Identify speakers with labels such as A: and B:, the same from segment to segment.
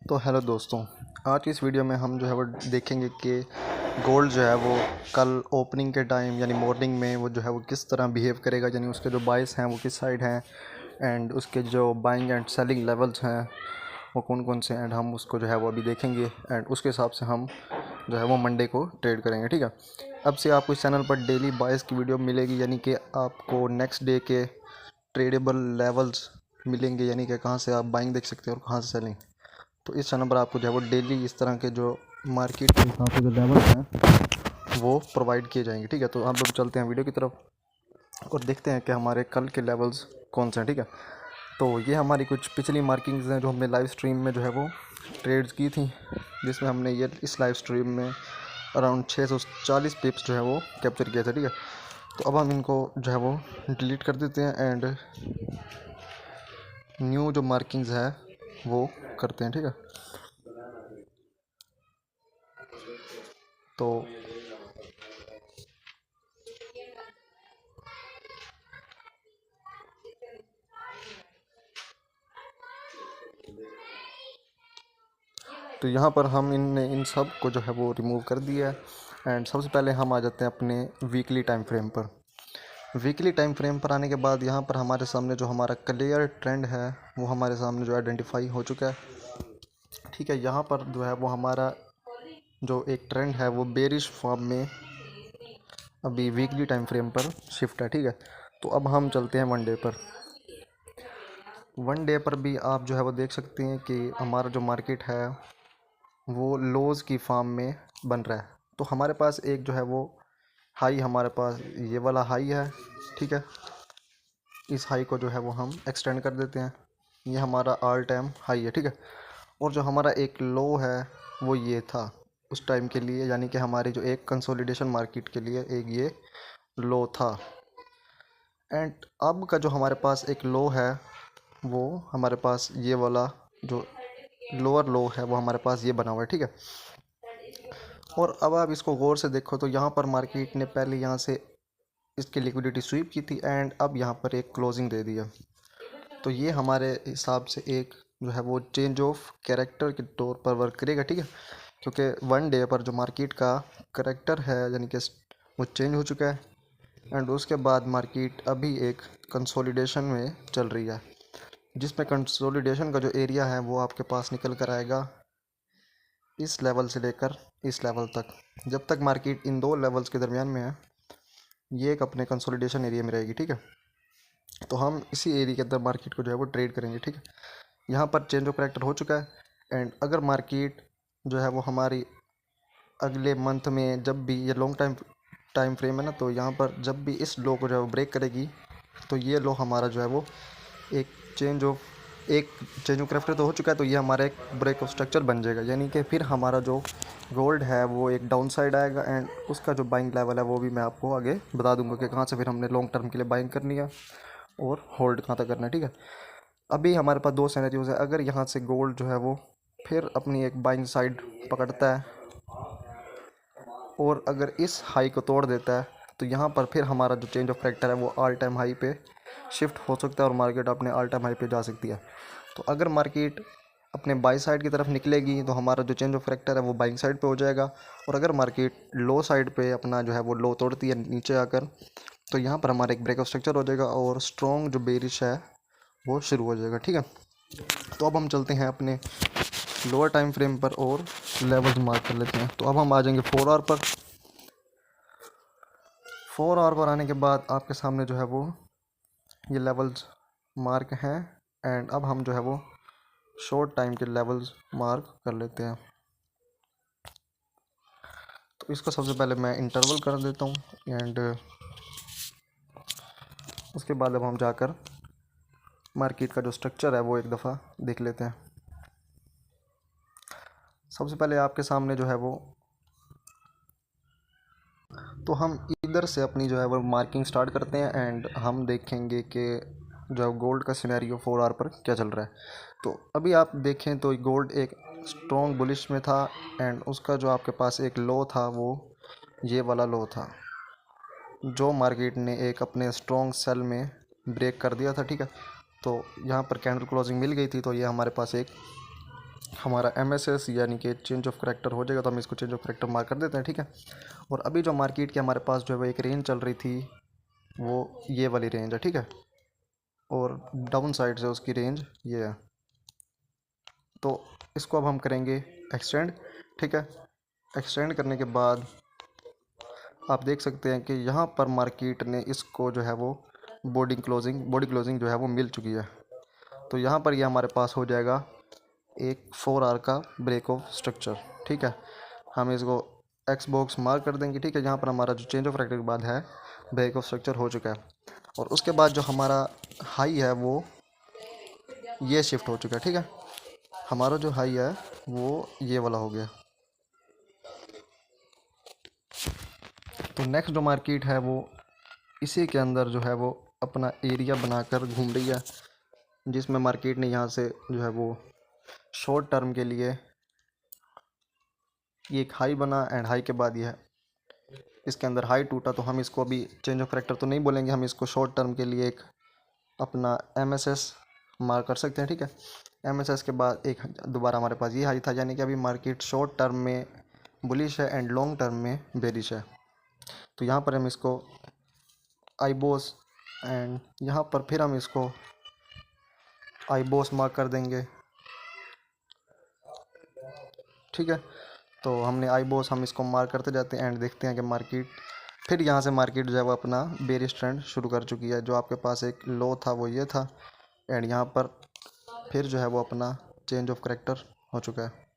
A: तो हेलो दोस्तों, आज की इस वीडियो में हम जो है वो देखेंगे कि गोल्ड जो है वो कल ओपनिंग के टाइम यानी मॉर्निंग में वो जो है वो किस तरह बिहेव करेगा, यानी उसके जो बाइस हैं वो किस साइड हैं एंड उसके जो बाइंग एंड सेलिंग लेवल्स हैं वो कौन कौन से, एंड हम उसको जो है वो अभी देखेंगे एंड उसके हिसाब से हम जो है वो मंडे को ट्रेड करेंगे। ठीक है, अब से आपको इस चैनल पर डेली बाइस की वीडियो मिलेगी, यानी कि आपको नेक्स्ट डे के ट्रेडेबल लेवल्स मिलेंगे, यानी कि कहाँ से आप बाइंग देख सकते हैं और कहाँ से सेलिंग। तो इस चैनल पर आपको जो है वो डेली इस तरह के जो मार्केट के हिसाब से जो लेवल्स हैं वो प्रोवाइड किए जाएंगे। ठीक है, तो हम लोग चलते हैं वीडियो की तरफ और देखते हैं कि हमारे कल के लेवल्स कौन से हैं। ठीक है, तो ये हमारी कुछ पिछली मार्किंग्स हैं जो हमने लाइव स्ट्रीम में जो है वो ट्रेड्स की थी, जिसमें हमने ये इस लाइव स्ट्रीम में अराउंड 640 पिप्स जो है वो कैप्चर किए थे। ठीक है, तो अब हम इनको जो है वो डिलीट कर देते हैं एंड न्यू जो मार्किंग्स है वो करते हैं। ठीक है, तो यहाँ पर हम इन सब को जो है वो रिमूव कर दिया है एंड सबसे पहले हम आ जाते हैं अपने वीकली टाइम फ्रेम पर। वीकली टाइम फ्रेम पर आने के बाद यहाँ पर हमारे सामने जो हमारा क्लियर ट्रेंड है वो हमारे सामने जो आइडेंटिफाई हो चुका है। ठीक है, यहाँ पर जो है वो हमारा जो एक ट्रेंड है वो बेरिश फॉर्म में अभी वीकली टाइम फ्रेम पर शिफ्ट है। ठीक है, तो अब हम चलते हैं वन डे पर। वन डे पर भी आप जो है वो देख सकते हैं कि हमारा जो मार्केट है वो लोज़ की फॉर्म में बन रहा है। तो हमारे पास एक जो है वो हाई, हमारे पास ये वाला हाई है। ठीक है, इस हाई को जो है वो हम एक्सटेंड कर देते हैं, ये हमारा ऑल टाइम हाई है। ठीक है, और जो हमारा एक लो है वो ये था उस टाइम के लिए, यानी कि हमारी जो एक कंसोलिडेशन मार्केट के लिए एक ये लो था। एंड अब का जो हमारे पास एक लो है वो हमारे पास ये वाला जो लोअर लो है वो हमारे पास ये बना हुआ है। ठीक है, और अब आप इसको गौर से देखो तो यहाँ पर मार्केट ने पहले यहाँ से इसकी लिक्विडिटी स्वीप की थी एंड अब यहाँ पर एक क्लोजिंग दे दिया। तो ये हमारे हिसाब से एक जो है वो चेंज ऑफ कैरेक्टर के तौर पर वर्क करेगा। ठीक है, क्योंकि वन डे पर जो मार्केट का कैरेक्टर है यानी कि वो चेंज हो चुका है एंड उसके बाद मार्केट अभी एक कंसोलिडेशन में चल रही है, जिसमें कंसोलिडेशन का जो एरिया है वो आपके पास निकल कर आएगा इस लेवल से लेकर इस लेवल तक। जब तक मार्केट इन दो लेवल्स के दरमियान में है ये एक अपने कंसोलिडेशन एरिया में रहेगी। ठीक है, तो हम इसी एरिया के अंदर मार्केट को जो है वो ट्रेड करेंगे। ठीक है, यहाँ पर चेंज ऑफ करेक्टर हो चुका है एंड अगर मार्केट जो है वो हमारी अगले मंथ में जब भी ये लॉन्ग टाइम फ्रेम है ना, तो यहाँ पर जब भी इस लो को जो है वो ब्रेक करेगी तो ये लो हमारा जो है वो एक चेंज ऑफ करेक्टर तो हो चुका है, तो ये हमारा एक ब्रेक ऑफ स्ट्रक्चर बन जाएगा, यानी कि फिर हमारा जो गोल्ड है वो एक डाउन साइड आएगा एंड उसका जो बाइंग लेवल है वो भी मैं आपको आगे बता दूंगा कि कहाँ से फिर हमने लॉन्ग टर्म के लिए बाइंग करनी है और होल्ड कहाँ तक करना है। ठीक है, अभी हमारे पास दो सिनेरियोज है। अगर यहाँ से गोल्ड जो है वो फिर अपनी एक बाइंग साइड पकड़ता है और अगर इस हाई को तोड़ देता है तो यहाँ पर फिर हमारा जो चेंज ऑफ करेक्टर है वो ऑल टाइम हाई पे शिफ्ट हो सकता है और मार्केट अपने ऑल टाइम हाई पे जा सकती है। तो अगर मार्केट अपने बाई साइड की तरफ निकलेगी तो हमारा जो चेंज ऑफ करेक्टर है वो बाइंग साइड पे हो जाएगा, और अगर मार्केट लो साइड पे अपना जो है वो लो तोड़ती है नीचे आकर तो यहाँ पर हमारा एक ब्रेकआउट स्ट्रक्चर हो जाएगा और स्ट्रॉन्ग जो बेरिश है वो शुरू हो जाएगा। ठीक है, तो अब हम चलते हैं अपने लोअर टाइम फ्रेम पर और लेवल्स मार्क कर लेते हैं। तो अब हम आ जाएंगे 4 आवर पर। 4 आवर पर आने के बाद आपके सामने जो है वो ये लेवल्स मार्क हैं एंड अब हम जो है वो शॉर्ट टाइम के लेवल्स मार्क कर लेते हैं। तो इसको सबसे पहले मैं इंटरवल कर देता हूँ एंड उसके बाद अब हम जाकर मार्केट का जो स्ट्रक्चर है वो एक दफ़ा देख लेते हैं। सबसे पहले आपके सामने जो है वो तो हम इधर से अपनी जो है वो मार्किंग स्टार्ट करते हैं एंड हम देखेंगे कि जो गोल्ड का सिनेरियो 4 आवर पर क्या चल रहा है। तो अभी आप देखें तो गोल्ड एक स्ट्रॉन्ग बुलिश में था एंड उसका जो आपके पास एक लो था वो ये वाला लो था जो मार्केट ने एक अपने स्ट्रॉन्ग सेल में ब्रेक कर दिया था। ठीक है, तो यहाँ पर कैंडल क्लोजिंग मिल गई थी तो ये हमारे पास एक हमारा MSS यानी कि चेंज ऑफ करेक्टर हो जाएगा, तो हम इसको चेंज ऑफ करेक्टर मार्क कर देते हैं, ठीक है। और अभी जो मार्केट की हमारे पास जो है वो एक रेंज चल रही थी, वो ये वाली रेंज है, ठीक है। और डाउन साइड से उसकी रेंज ये है। तो इसको अब हम करेंगे एक्सटेंड, ठीक है। एक्सटेंड करने के बाद आप देख सकते हैं कि यहाँ पर मार्केट ने इसको जो है वो बॉडी क्लोजिंग जो है वो मिल चुकी है। तो यहाँ पर ये हमारे पास हो जाएगा एक 4 आवर का ब्रेक ऑफ स्ट्रक्चर, ठीक है। हम इसको एक्स बॉक्स मार्क कर देंगे, ठीक है। यहाँ पर हमारा जो चेंज ऑफ करेक्टर के बाद है ब्रेक ऑफ स्ट्रक्चर हो चुका है। और उसके बाद जो हमारा हाई है वो ये शिफ्ट हो चुका है, ठीक है। हमारा जो हाई है वो ये वाला हो गया। तो नेक्स्ट जो मार्केट है वो इसी के अंदर जो है वो अपना एरिया बनाकर घूम रही है, जिसमें मार्केट ने यहाँ से जो है वो शॉर्ट टर्म के लिए ये एक हाई बना, एंड हाई के बाद ये इसके अंदर हाई टूटा। तो हम इसको अभी चेंज ऑफ करेक्टर तो नहीं बोलेंगे, हम इसको शॉर्ट टर्म के लिए एक अपना MSS मार्क कर सकते हैं, ठीक है। MSS के बाद एक दोबारा हमारे पास ये हाई था, यानी कि अभी मार्केट शॉर्ट टर्म में बुलिश है एंड लॉन्ग टर्म में बेरिश है। तो यहाँ पर हम इसको आईबोस एंड यहाँ पर फिर हम इसको आईबोस मार्क कर देंगे, ठीक है। तो हमने आईबोस हम इसको मार्क करते जाते हैं एंड देखते हैं कि मार्केट फिर यहाँ से मार्केट जो है वो अपना बेरिश ट्रेंड शुरू कर चुकी है। जो आपके पास एक लो था वो ये था, एंड यहाँ पर फिर जो है वो अपना चेंज ऑफ करेक्टर हो चुका है।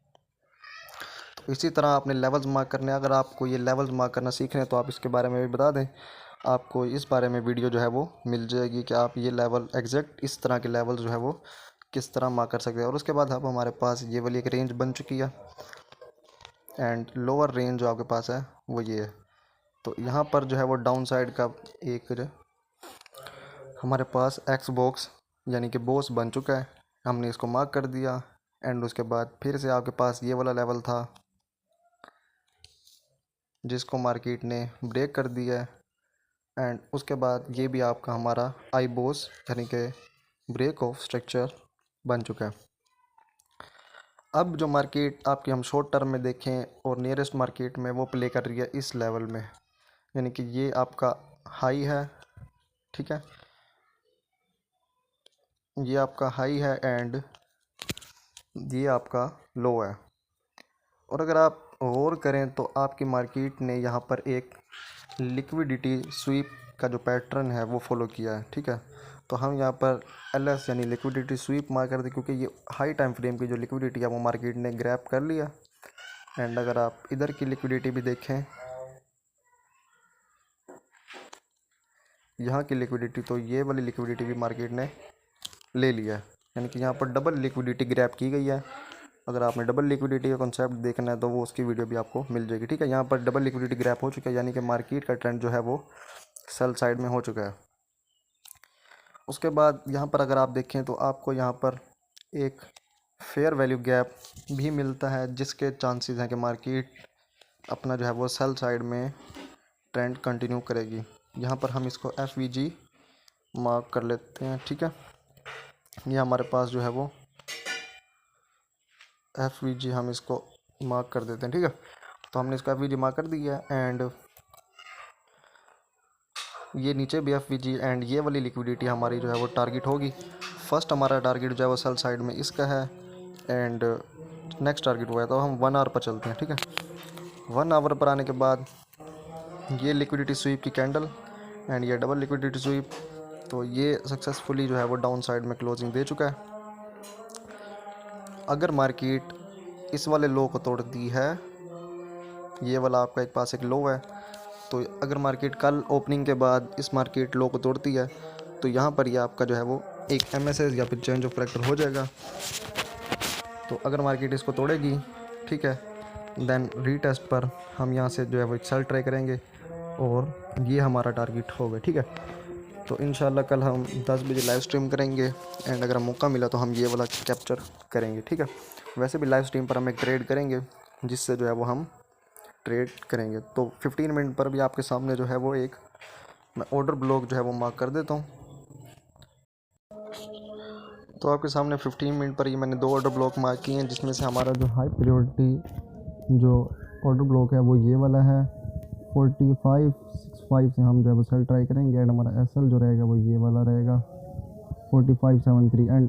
A: तो इसी तरह आपने लेवल्स मार्क करने हैं। अगर आपको ये लेवल्स मार्क करना सीखने हैं तो आप इसके बारे में भी बता दें, आपको इस बारे में वीडियो जो है वो मिल जाएगी कि आप ये लेवल एग्जैक्ट इस तरह के लेवल जो है वो किस तरह मार्क कर सकते हैं। और उसके बाद अब हमारे पास ये वाली एक रेंज बन चुकी है, एंड लोअर रेंज जो आपके पास है वो ये है। तो यहाँ पर जो है वो डाउन साइड का एक हमारे पास एक्स बॉक्स यानी कि बॉस बन चुका है, हमने इसको मार्क कर दिया। एंड उसके बाद फिर से आपके पास ये वाला लेवल था जिसको मार्केट ने ब्रेक कर दिया है, एंड उसके बाद ये भी आपका हमारा आई बॉस यानी कि ब्रेक ऑफ स्ट्रक्चर बन चुका है। अब जो मार्केट आपकी हम शॉर्ट टर्म में देखें और नियरेस्ट मार्केट में वो प्ले कर रही है इस लेवल में, यानी कि ये आपका हाई है, ठीक है। ये आपका हाई है एंड ये आपका लो है। और अगर आप गौर करें तो आपकी मार्केट ने यहाँ पर एक लिक्विडिटी स्वीप का जो पैटर्न है वो फॉलो किया है, ठीक है। तो हम यहाँ पर LS यानी लिक्विडिटी स्वीप मार्क कर दें, क्योंकि ये हाई टाइम फ्रेम की जो लिक्विडिटी है वो मार्केट ने ग्रैब कर लिया। एंड अगर आप इधर की लिक्विडिटी भी देखें, यहाँ की लिक्विडिटी, तो ये वाली लिक्विडिटी भी मार्केट ने ले लिया है, यानी कि यहाँ पर डबल लिक्विडिटी ग्रैब की गई है। अगर आपने डबल लिक्विडिटी का कॉन्सेप्ट देखना है तो वो उसकी वीडियो भी आपको मिल जाएगी, ठीक है। यहाँ पर डबल लिक्विडिटी ग्रैब हो चुका है, यानी कि मार्केट का ट्रेंड जो है वो सेल साइड में हो चुका है। उसके बाद यहाँ पर अगर आप देखें तो आपको यहाँ पर एक फेयर वैल्यू गैप भी मिलता है, जिसके चांसेस हैं कि मार्केट अपना जो है वो सेल साइड में ट्रेंड कंटिन्यू करेगी। यहाँ पर हम इसको FVG मार्क कर लेते हैं, ठीक है। ये हमारे पास जो है वो FVG हम इसको मार्क कर देते हैं, ठीक है। तो हमने इसको FVG मार्क कर दिया है, एंड ये नीचे भी FVG, एंड ये वाली लिक्विडिटी हमारी जो है वो टारगेट होगी। फर्स्ट हमारा टारगेट जो है वो सेल साइड में इसका है, एंड नेक्स्ट टारगेट हुआ है। तो हम 1 आवर पर चलते हैं, ठीक है। 1 आवर पर आने के बाद ये लिक्विडिटी स्वीप की कैंडल एंड ये डबल लिक्विडिटी स्वीप, तो ये सक्सेसफुली जो है वो डाउन साइड में क्लोजिंग दे चुका है। अगर मार्केट इस वाले लो को तोड़ती है, ये वाला आपका एक पास एक लो है, तो अगर मार्केट कल ओपनिंग के बाद इस मार्केट लो को तोड़ती है तो यहाँ पर ये आपका जो है वो एक MSS या फिर चेंज ऑफ करेक्टर हो जाएगा। तो अगर मार्केट इसको तोड़ेगी, ठीक है, देन रीटेस्ट पर हम यहाँ से जो है वो एक सेल ट्राई करेंगे और ये हमारा टारगेट होगा, ठीक है। तो इंशाल्लाह कल हम 10 बजे लाइव स्ट्रीम करेंगे, एंड अगर मौका मिला तो हम ये वाला कैप्चर करेंगे, ठीक है। वैसे भी लाइव स्ट्रीम पर हम एक ट्रेड करेंगे जिससे जो है वो हम ट्रेड करेंगे। तो 15 मिनट पर भी आपके सामने जो है वो एक मैं ऑर्डर ब्लॉक जो है वो मार्क कर देता हूँ। तो आपके सामने 15 मिनट पर ये मैंने 2 ऑर्डर ब्लॉक मार्क किए हैं, जिसमें से हमारा जो हाई प्रायोरिटी जो ऑर्डर ब्लॉक है वो ये वाला है। 4565 से हम जो है वो सेल ट्राई करेंगे एंड हमारा एसएल जो रहेगा वो ये वाला रहेगा 4573। एंड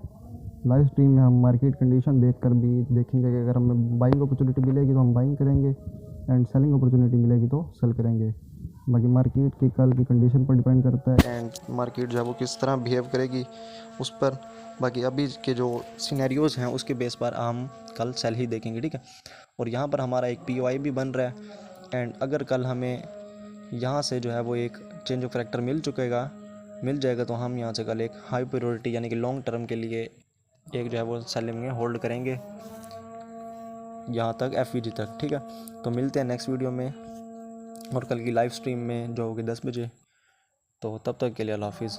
A: लाइव स्ट्रीम में हम मार्केट कंडीशन देखकर भी देखेंगे कि अगर हमें बाइंग अपॉर्चुनिटी मिलेगी तो हम बाइंग करेंगे एंड सेलिंग अपॉर्चुनिटी मिलेगी तो सेल करेंगे। बाकी मार्केट की कल की कंडीशन पर डिपेंड करता है एंड मार्केट जो है वो किस तरह बिहेव करेगी उस पर। बाकी अभी के जो सिनेरियोज़ हैं उसके बेस पर हम कल सेल ही देखेंगे, ठीक है। और यहाँ पर हमारा एक पीओआई भी बन रहा है एंड अगर कल हमें यहाँ से जो है वो एक चेंज ऑफ कैरेक्टर मिल जाएगा तो हम यहाँ से कल एक हाई प्रायोरिटी यानी कि लॉन्ग टर्म के लिए एक जो है वो सेलिंग में होल्ड करेंगे यहाँ तक एफवीजी तक, ठीक है। तो मिलते हैं नेक्स्ट वीडियो में और कल की लाइव स्ट्रीम में जो होगी 10 बजे। तो तब तक के लिए अल्लाह हाफिज़।